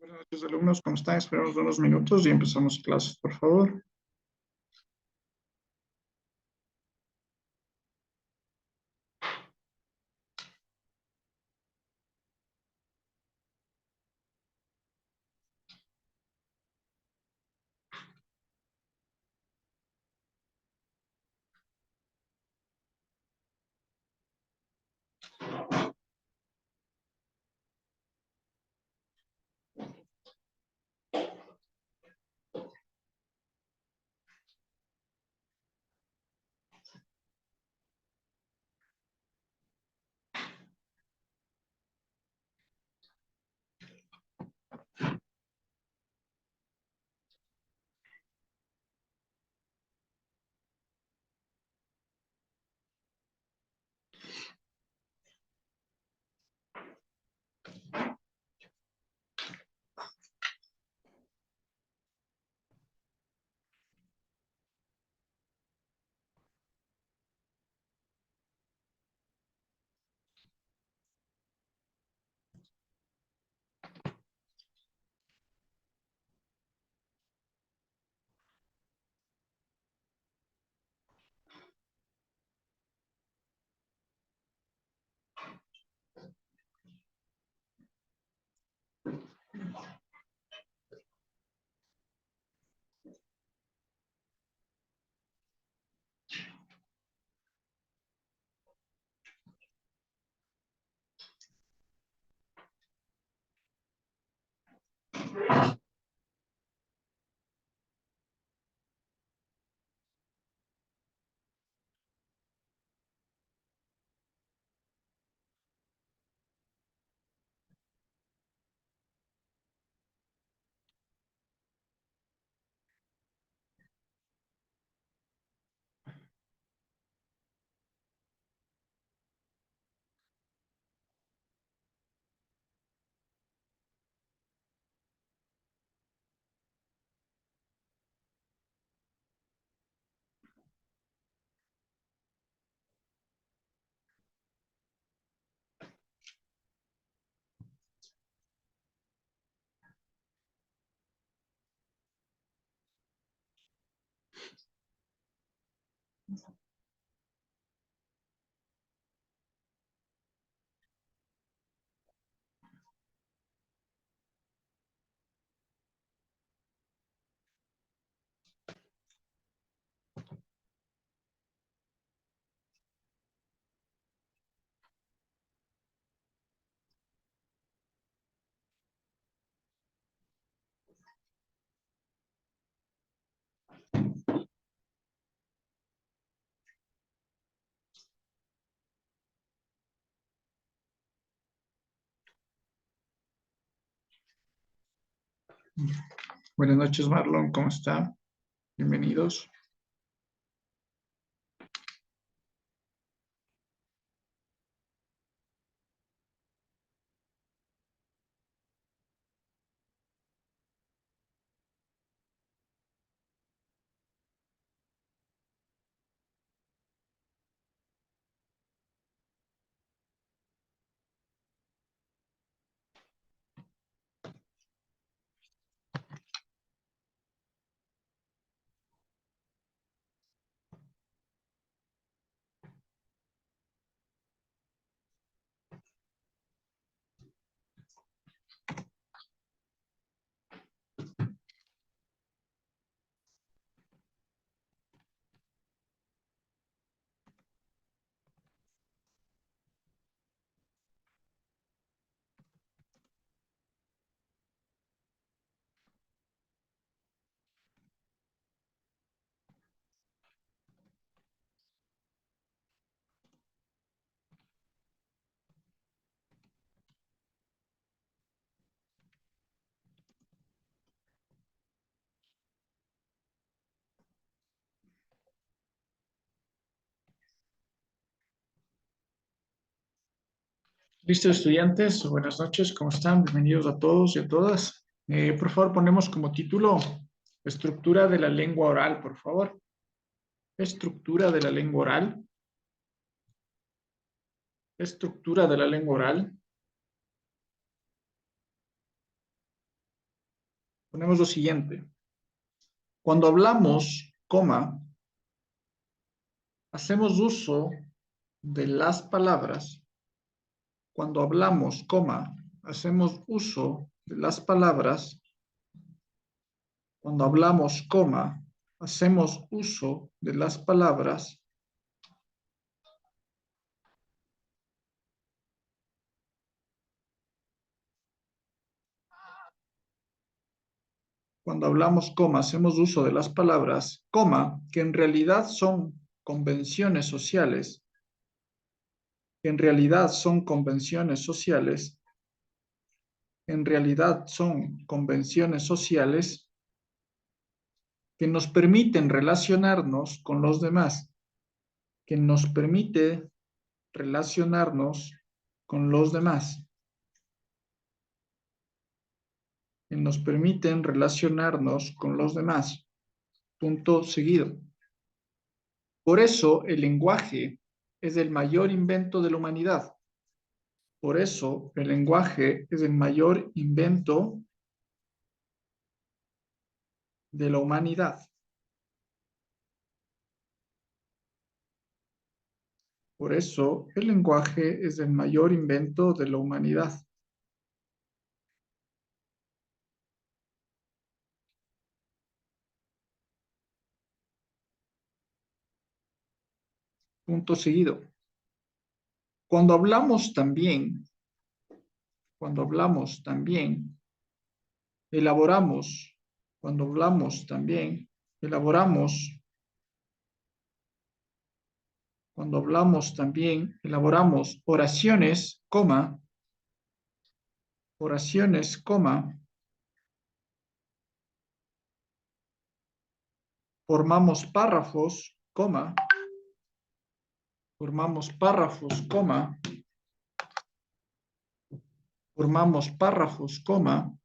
Buenas noches, alumnos. ¿Cómo están? Esperamos unos minutos y empezamos clases, por favor. Buenas noches, Marlon. ¿Cómo está? Bienvenidos. Listo, estudiantes. Buenas noches. ¿Cómo están? Bienvenidos a todos y a todas. Por favor, ponemos como título Estructura de la lengua oral, por favor. Estructura de la lengua oral. Estructura de la lengua oral. ponemos lo siguiente. Cuando hablamos, coma, hacemos uso de las palabras. Cuando hablamos, coma, hacemos uso de las palabras. Cuando hablamos, coma, hacemos uso de las palabras. Cuando hablamos, coma, hacemos uso de las palabras, coma, que en realidad son convenciones sociales, que en realidad son convenciones sociales, en realidad son convenciones sociales que nos permiten relacionarnos con los demás, que nos permite relacionarnos con los demás, que nos permiten relacionarnos con los demás. Punto seguido. Por eso el lenguaje es el mayor invento de la humanidad. Por eso el lenguaje es el mayor invento de la humanidad. Por eso el lenguaje es el mayor invento de la humanidad. Punto seguido. Cuando hablamos también, cuando hablamos también, elaboramos, cuando hablamos también, elaboramos, cuando hablamos también, elaboramos oraciones, coma, formamos párrafos, coma, formamos párrafos, coma, formamos párrafos, coma,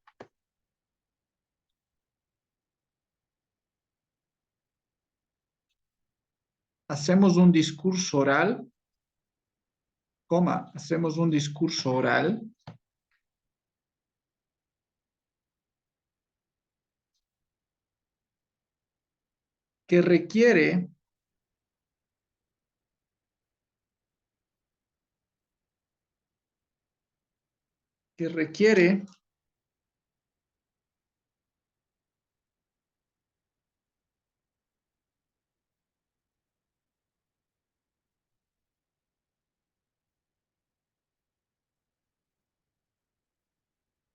hacemos un discurso oral, coma, hacemos un discurso oral, que requiere que requiere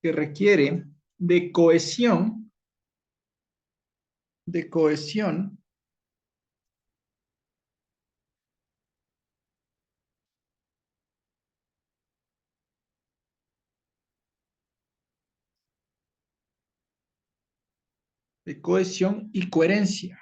que requiere de cohesión, de cohesión y coherencia.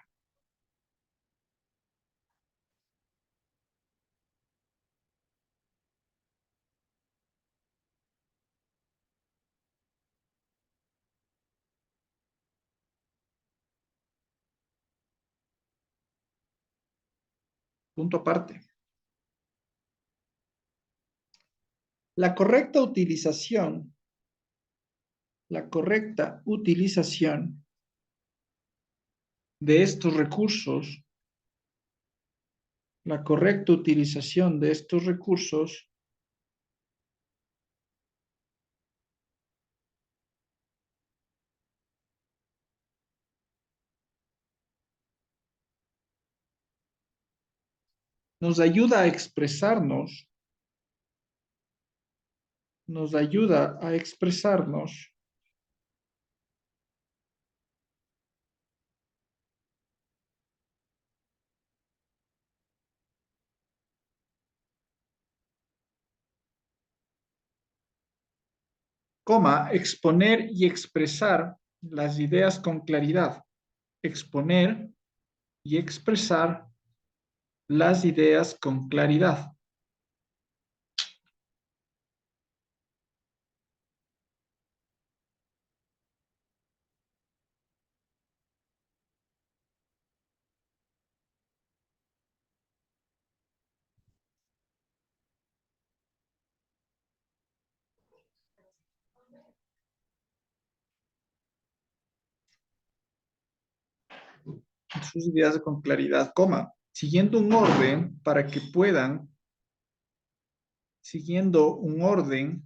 Punto aparte. La correcta utilización, la correcta utilización de estos recursos, la correcta utilización de estos recursos nos ayuda a expresarnos, nos ayuda a expresarnos coma, exponer y expresar las ideas con claridad. Exponer y expresar las ideas con claridad. sus ideas con claridad, coma, siguiendo un orden siguiendo un orden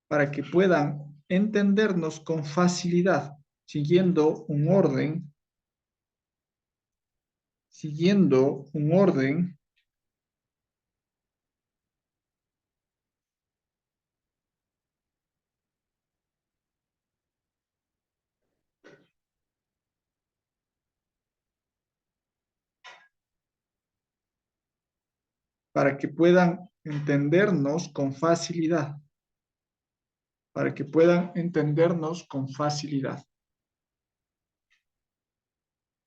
para que puedan entendernos con facilidad, siguiendo un orden, siguiendo un orden para que puedan entendernos con facilidad, para que puedan entendernos con facilidad.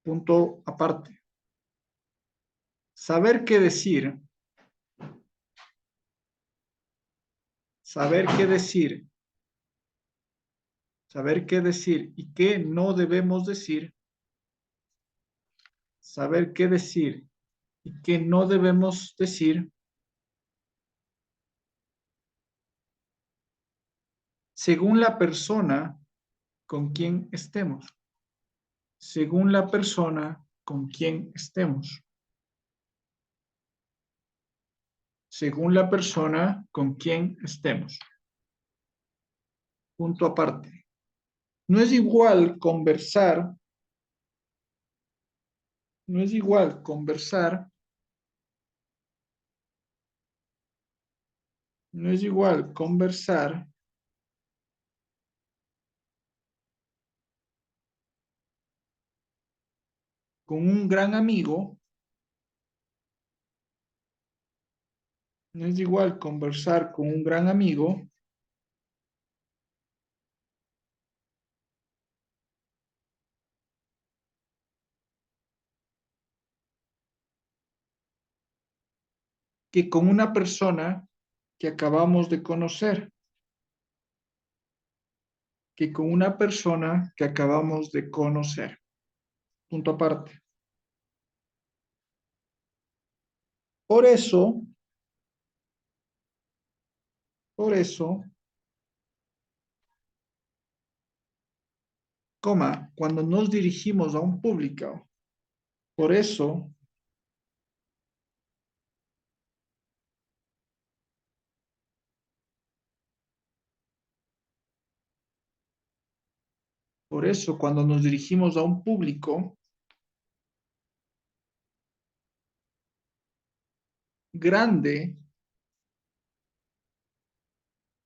Punto aparte. Saber qué decir, saber qué decir, saber qué decir y qué no debemos decir, saber qué decir y qué no debemos decir, según la persona con quien estemos, según la persona con quien estemos, según la persona con quien estemos. Punto aparte. No es igual conversar, no es igual conversar, no es igual conversar con un gran amigo, no es igual conversar con un gran amigo que con una persona que acabamos de conocer, que con una persona que acabamos de conocer. Punto aparte. Por eso, coma, cuando nos dirigimos a un público, por eso, cuando nos dirigimos a un público grande,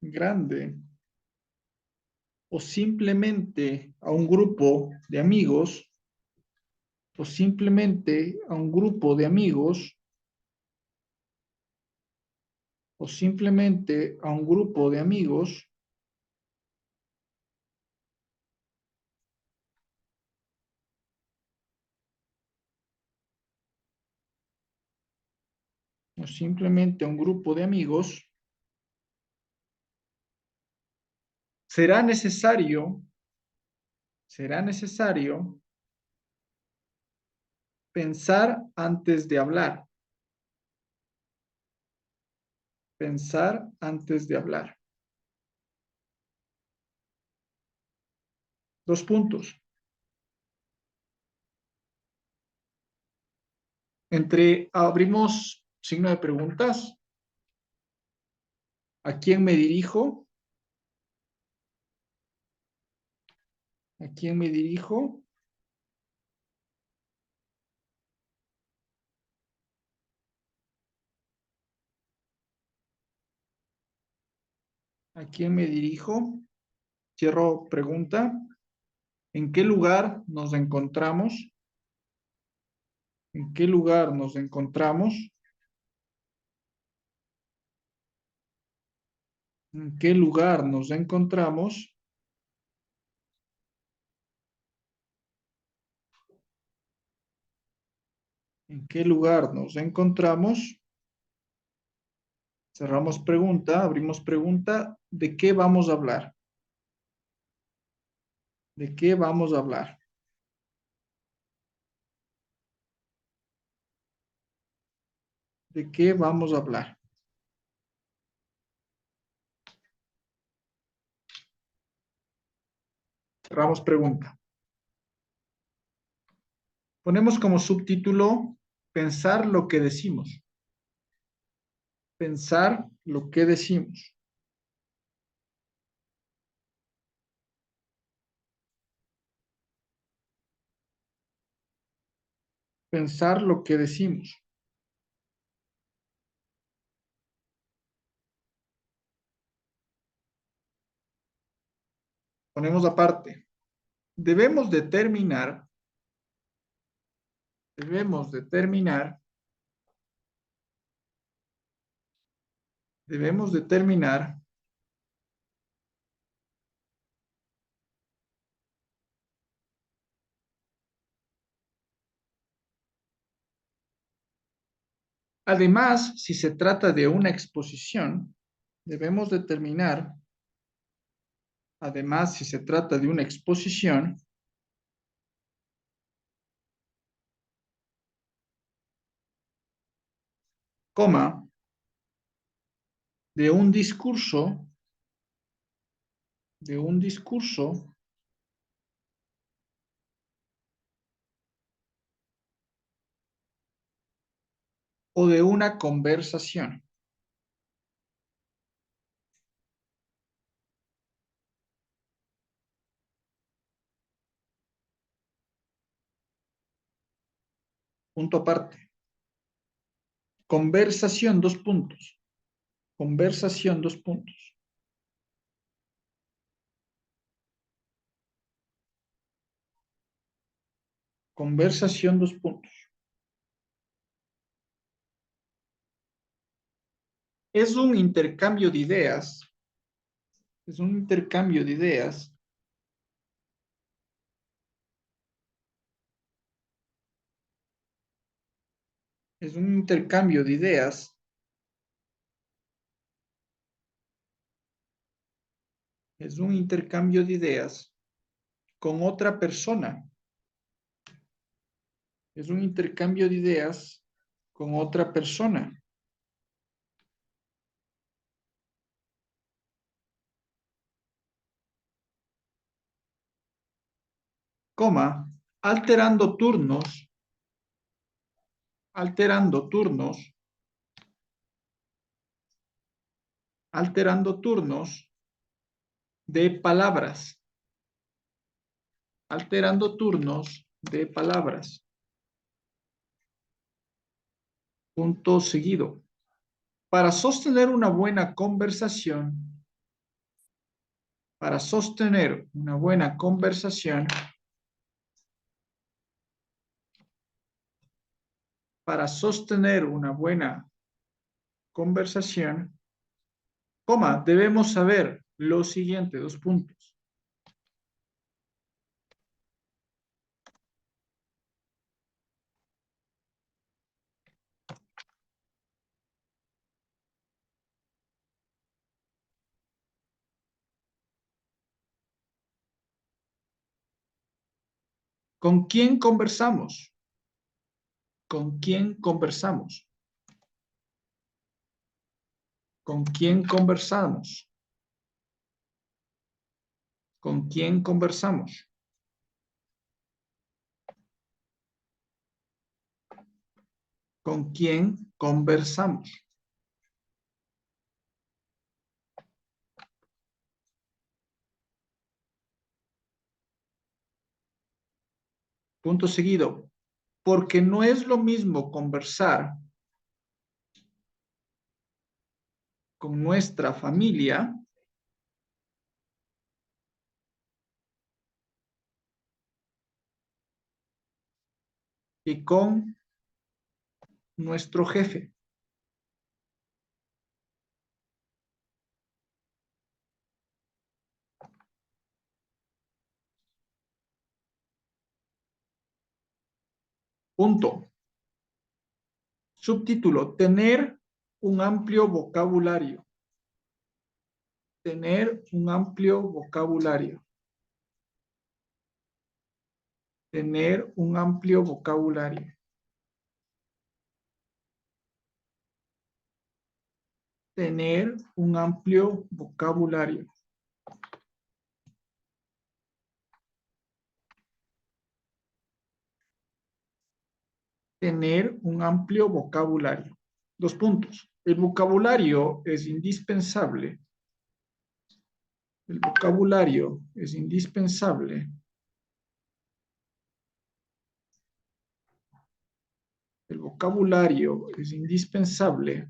grande, o simplemente a un grupo de amigos, o simplemente a un grupo de amigos, o simplemente a un grupo de amigos, o simplemente a un grupo de amigos, será necesario pensar antes de hablar, pensar antes de hablar. Dos puntos. Abrimos signo de preguntas. ¿A quién me dirijo? ¿A quién me dirijo? ¿A quién me dirijo? Cierro pregunta. ¿En qué lugar nos encontramos? ¿En qué lugar nos encontramos? ¿En qué lugar nos encontramos? ¿En qué lugar nos encontramos? Cerramos pregunta, abrimos pregunta. ¿De qué vamos a hablar? ¿De qué vamos a hablar? ¿De qué vamos a hablar? Cerramos pregunta. Ponemos como subtítulo pensar lo que decimos. Pensar lo que decimos. Pensar lo que decimos. Ponemos aparte. Debemos determinar, debemos determinar, debemos determinar además, si se trata de una exposición, debemos determinar, además, si se trata de una exposición, coma, de un discurso, de un discurso o de una conversación. Punto aparte. Conversación, dos puntos. Conversación, dos puntos. Conversación, dos puntos. Es un intercambio de ideas. Es un intercambio de ideas. Es un intercambio de ideas. Es un intercambio de ideas con otra persona. Es un intercambio de ideas con otra persona. Coma, alterando turnos, alterando turnos, alterando turnos de palabras, alterando turnos de palabras. Punto seguido. Para sostener una buena conversación, para sostener una buena conversación, para sostener una buena conversación, coma, debemos saber lo siguiente, dos puntos. ¿Con quién conversamos? ¿Con quién conversamos? ¿Con quién conversamos? ¿Con quién conversamos? ¿Con quién conversamos? Punto seguido. Porque no es lo mismo conversar con nuestra familia que con nuestro jefe. Punto. Subtítulo. Tener un amplio vocabulario. Tener un amplio vocabulario. Tener un amplio vocabulario. Tener un amplio vocabulario. tener un amplio vocabulario. Dos puntos. El vocabulario es indispensable. El vocabulario es indispensable. El vocabulario es indispensable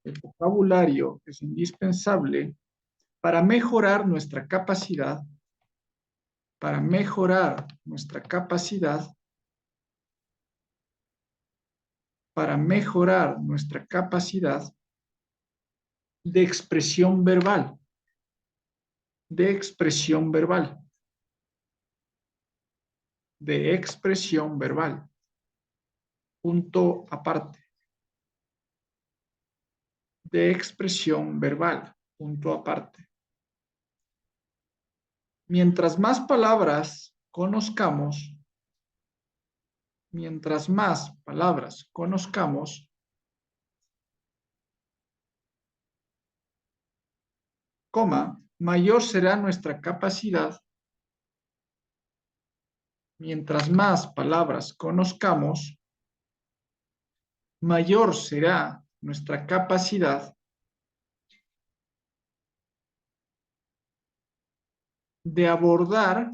el vocabulario es indispensable para mejorar nuestra capacidad, para mejorar nuestra capacidad, para mejorar nuestra capacidad de expresión verbal, de expresión verbal, de expresión verbal. Punto aparte. De expresión verbal. Punto aparte. Mientras más palabras conozcamos, mientras más palabras conozcamos, coma, mayor será nuestra capacidad. Mientras más palabras conozcamos, mayor será nuestra capacidad de abordar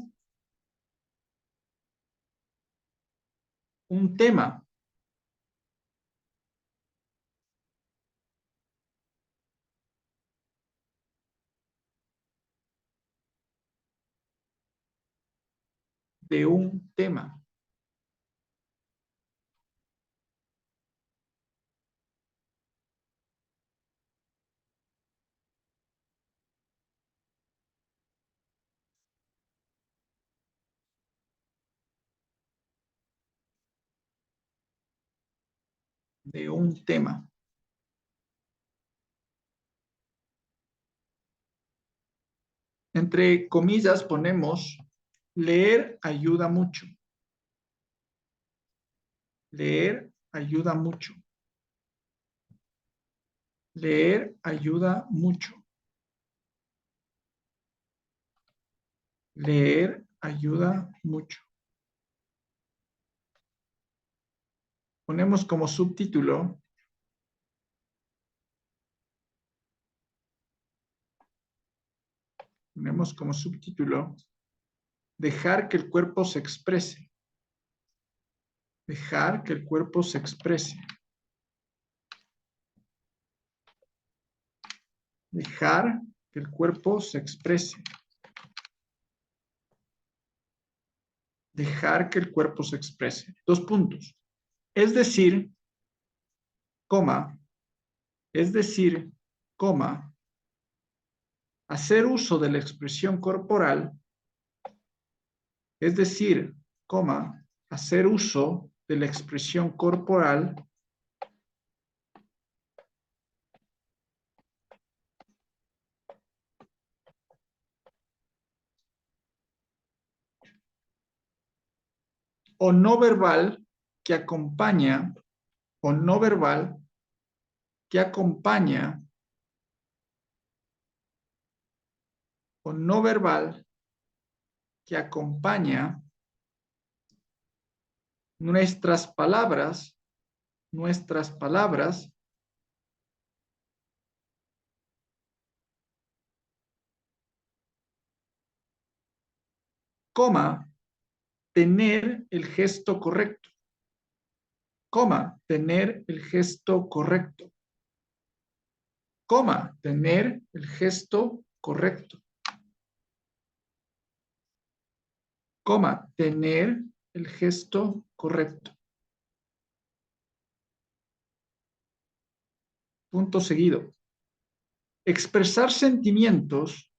un tema. De un tema. De un tema. Entre comillas ponemos, leer ayuda mucho. Leer ayuda mucho. Leer ayuda mucho. Leer ayuda mucho. Ponemos como subtítulo, dejar que el cuerpo se exprese. Dejar que el cuerpo se exprese. Dejar que el cuerpo se exprese. Dejar que el cuerpo se exprese. Dos puntos. Es decir, coma, es decir, coma, hacer uso de la expresión corporal, es decir, coma, hacer uso de la expresión corporal o no verbal que acompaña, o no verbal que acompaña, o no verbal que acompaña nuestras palabras, coma, tener el gesto correcto, coma, tener el gesto correcto, coma, tener el gesto correcto, coma, tener el gesto correcto. Punto seguido. Expresar sentimientos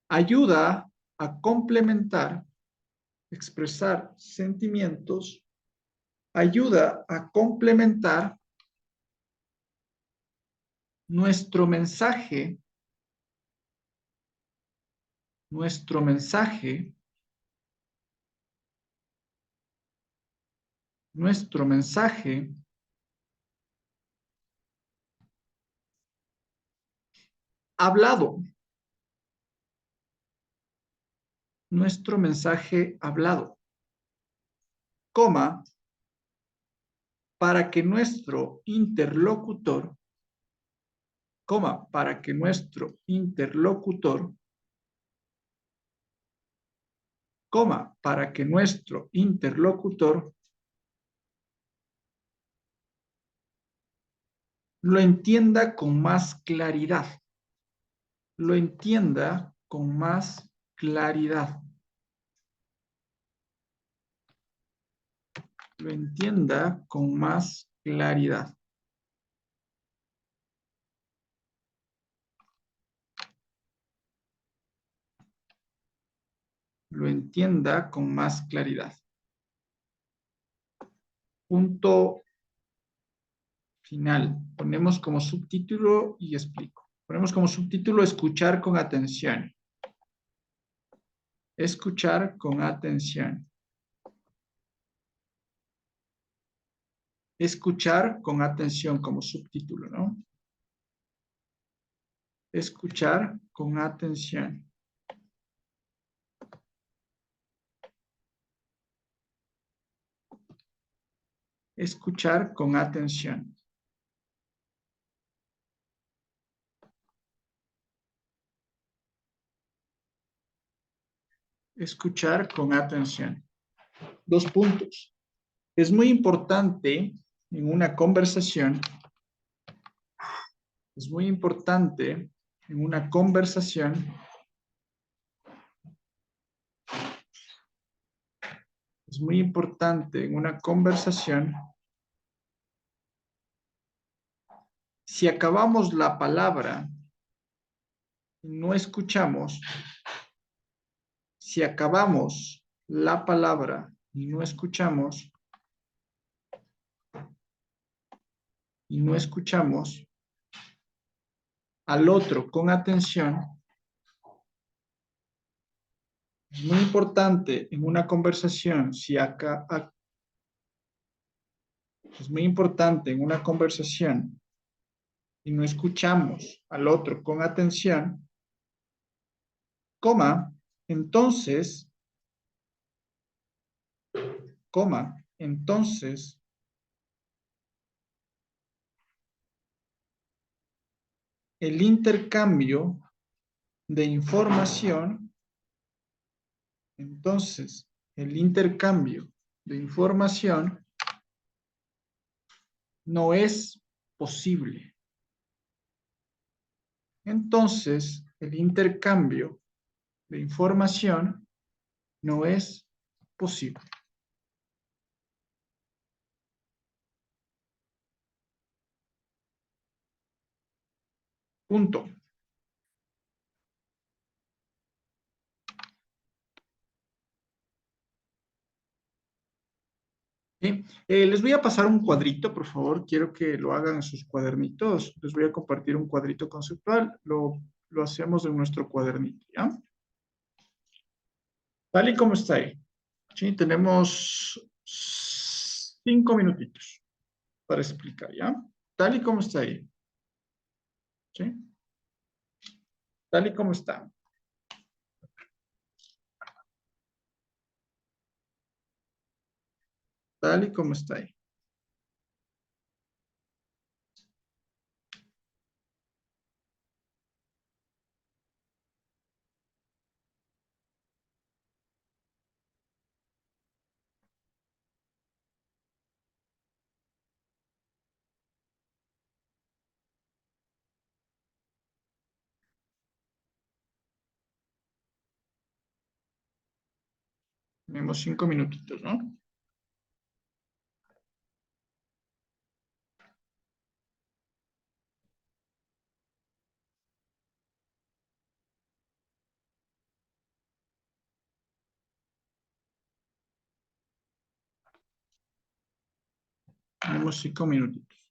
ayuda a complementar, expresar sentimientos ayuda a complementar nuestro mensaje, nuestro mensaje, nuestro mensaje hablado. Nuestro mensaje hablado. Coma, para que nuestro interlocutor, coma, para que nuestro interlocutor, coma, para que nuestro interlocutor lo entienda con más claridad. Lo entienda con más claridad. Lo entienda con más claridad. Lo entienda con más claridad. Punto final. Ponemos como subtítulo y explico. Ponemos como subtítulo escuchar con atención. Escuchar con atención. Escuchar con atención como subtítulo, ¿no? Escuchar con atención. Escuchar con atención. Escuchar con atención. 2 puntos. Es muy importante en una conversación, es muy importante en una conversación es muy importante en una conversación si acabamos la palabra y no escuchamos, si acabamos la palabra y no escuchamos, al otro con atención, es muy importante en una conversación, es muy importante en una conversación y no escuchamos al otro con atención, coma, entonces, entonces, el intercambio de información, entonces, el intercambio de información no es posible. Entonces, el intercambio de información no es posible. Punto. ¿Sí? Les voy a pasar un cuadrito, por favor. Quiero que lo hagan en sus cuadernitos. Les voy a compartir un cuadrito conceptual. Lo hacemos en nuestro cuadernito, ¿ya? Tal y como está ahí. Sí, tenemos 5 minutitos para explicar, ¿ya? Tal y como está ahí. ¿Sí? Tal y como está. Tal y como está ahí. Tenemos 5 minutitos, ¿no? Tenemos 5 minutitos.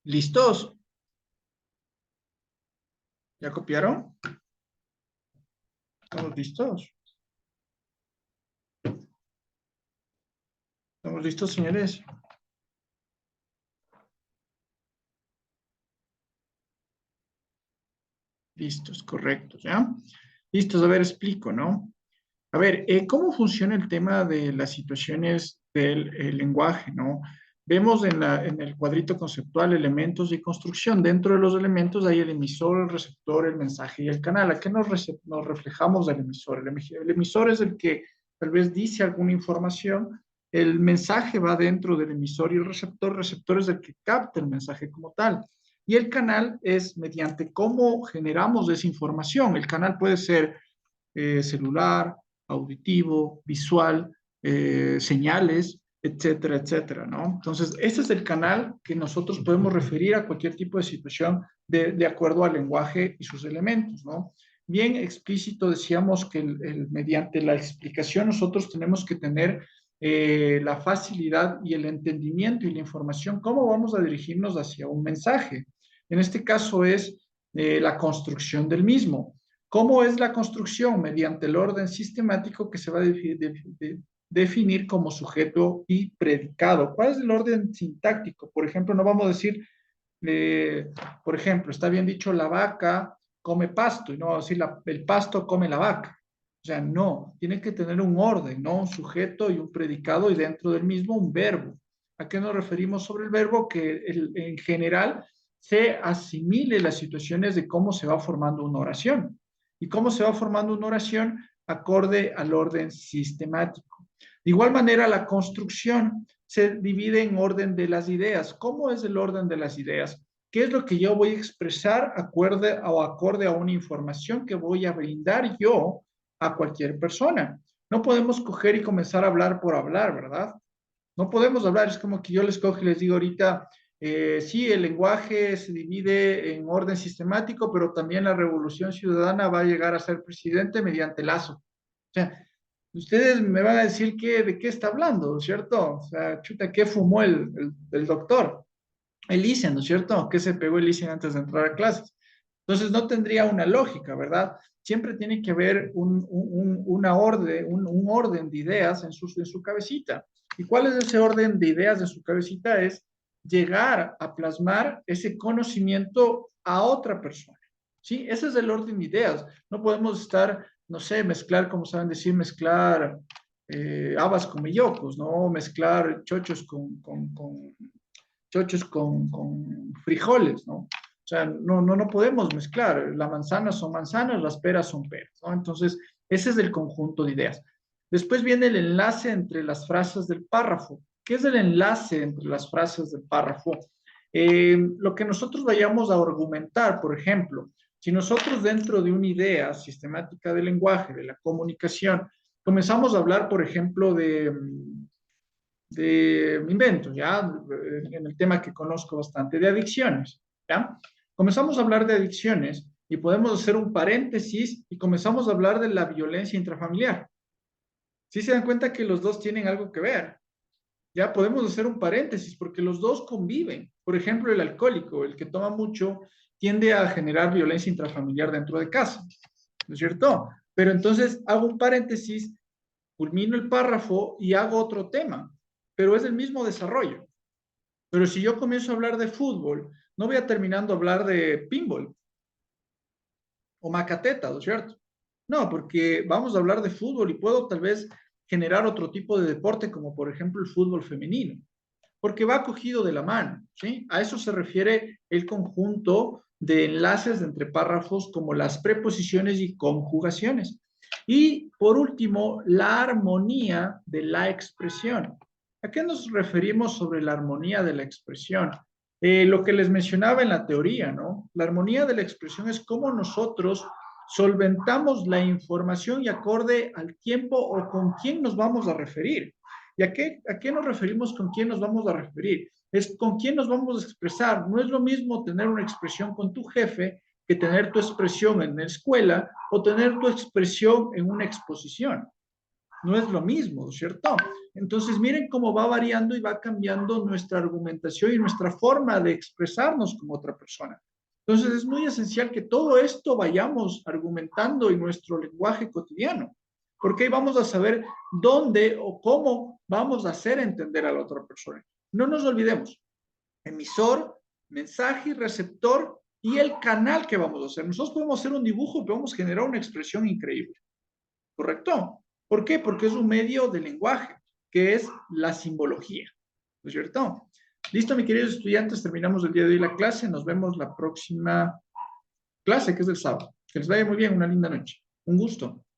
¿Listos? ¿Ya copiaron? ¿Estamos listos? ¿Estamos listos, señores? Listos, correctos, ¿ya? Listos, a ver, explico, ¿no? A ver, ¿cómo funciona el tema de las situaciones del lenguaje, ¿no? Vemos en el cuadrito conceptual elementos y construcción. Dentro de los elementos hay el emisor, el receptor, el mensaje y el canal. ¿A qué nos reflejamos del emisor? El emisor es el que tal vez dice alguna información. El mensaje va dentro del emisor y el receptor es el que capta el mensaje como tal. Y el canal es mediante cómo generamos esa información. El canal puede ser celular, auditivo, visual, señales, etcétera, etcétera, ¿no? Entonces, ese es el canal que nosotros podemos referir a cualquier tipo de situación de acuerdo al lenguaje y sus elementos, ¿no? Bien explícito decíamos que mediante la explicación nosotros tenemos que tener la facilidad y el entendimiento y la información, cómo vamos a dirigirnos hacia un mensaje. En este caso es la construcción del mismo. ¿Cómo es la construcción? Mediante el orden sistemático que se va a definir como sujeto y predicado. ¿Cuál es el orden sintáctico? Por ejemplo, no vamos a decir, eh, por ejemplo, está bien dicho, la vaca come pasto, y no vamos a decir, el pasto come la vaca. O sea, no, tiene que tener un orden, ¿no? Un sujeto y un predicado y dentro del mismo un verbo. ¿A qué nos referimos sobre el verbo? Que en general se asimile las situaciones de cómo se va formando una oración y cómo se va formando una oración acorde al orden sistemático. De igual manera, la construcción se divide en orden de las ideas. ¿Cómo es el orden de las ideas? ¿Qué es lo que yo voy a expresar acorde a una información que voy a brindar yo a cualquier persona? No podemos coger y comenzar a hablar por hablar, ¿verdad? No podemos hablar, es como que yo les cojo y les digo ahorita, sí, el lenguaje se divide en orden sistemático, pero también la revolución ciudadana va a llegar a ser presidente mediante Lazo. O sea, ustedes me van a decir de qué está hablando, ¿cierto? O sea, chuta, ¿qué fumó el doctor? El ICEN, ¿no es cierto? ¿Qué se pegó el ICEN antes de entrar a clases? Entonces no tendría una lógica, ¿verdad? Siempre tiene que haber un orden de ideas en su cabecita. ¿Y cuál es ese orden de ideas de su cabecita? Es llegar a plasmar ese conocimiento a otra persona. ¿Sí? Ese es el orden de ideas. No podemos estar, no sé, mezclar, como saben decir, mezclar habas con mellocos, ¿no? Mezclar chochos con frijoles, ¿no? O sea, no podemos mezclar. Las manzanas son manzanas, las peras son peras, ¿no? Entonces, ese es el conjunto de ideas. Después viene el enlace entre las frases del párrafo. ¿Qué es el enlace entre las frases del párrafo? Lo que nosotros vayamos a argumentar, por ejemplo, si nosotros dentro de una idea sistemática del lenguaje, de la comunicación, comenzamos a hablar, por ejemplo, de inventos, ¿ya? En el tema que conozco bastante, de adicciones, ¿ya? Comenzamos a hablar de adicciones y podemos hacer un paréntesis y comenzamos a hablar de la violencia intrafamiliar. ¿Sí se dan cuenta que los dos tienen algo que ver? Ya podemos hacer un paréntesis porque los dos conviven. Por ejemplo, el alcohólico, el que toma mucho, tiende a generar violencia intrafamiliar dentro de casa, ¿no es cierto? Pero entonces hago un paréntesis, culmino el párrafo y hago otro tema, pero es el mismo desarrollo. Pero si yo comienzo a hablar de fútbol, no voy a terminando a hablar de pinball o macateta, ¿no es cierto? No, porque vamos a hablar de fútbol y puedo tal vez generar otro tipo de deporte, como por ejemplo el fútbol femenino, porque va cogido de la mano, ¿sí? A eso se refiere el conjunto de enlaces entre párrafos como las preposiciones y conjugaciones. Y por último, la armonía de la expresión. ¿A qué nos referimos sobre la armonía de la expresión? Lo que les mencionaba en la teoría, ¿no? La armonía de la expresión es cómo nosotros solventamos la información y acorde al tiempo o con quién nos vamos a referir. ¿Y a qué nos referimos con quién nos vamos a referir? Es con quién nos vamos a expresar. No es lo mismo tener una expresión con tu jefe que tener tu expresión en la escuela o tener tu expresión en una exposición. no es lo mismo, ¿cierto? Entonces, miren cómo va variando y va cambiando nuestra argumentación y nuestra forma de expresarnos como otra persona. Entonces, es muy esencial que todo esto vayamos argumentando en nuestro lenguaje cotidiano, porque ahí vamos a saber dónde o cómo vamos a hacer entender a la otra persona. No nos olvidemos, emisor, mensaje, receptor y el canal que vamos a hacer. Nosotros podemos hacer un dibujo y podemos generar una expresión increíble, ¿correcto? ¿Por qué? Porque es un medio de lenguaje, que es la simbología, ¿no es cierto? Listo, mis queridos estudiantes, terminamos el día de hoy la clase. Nos vemos la próxima clase, que es el sábado. Que les vaya muy bien, una linda noche. Un gusto.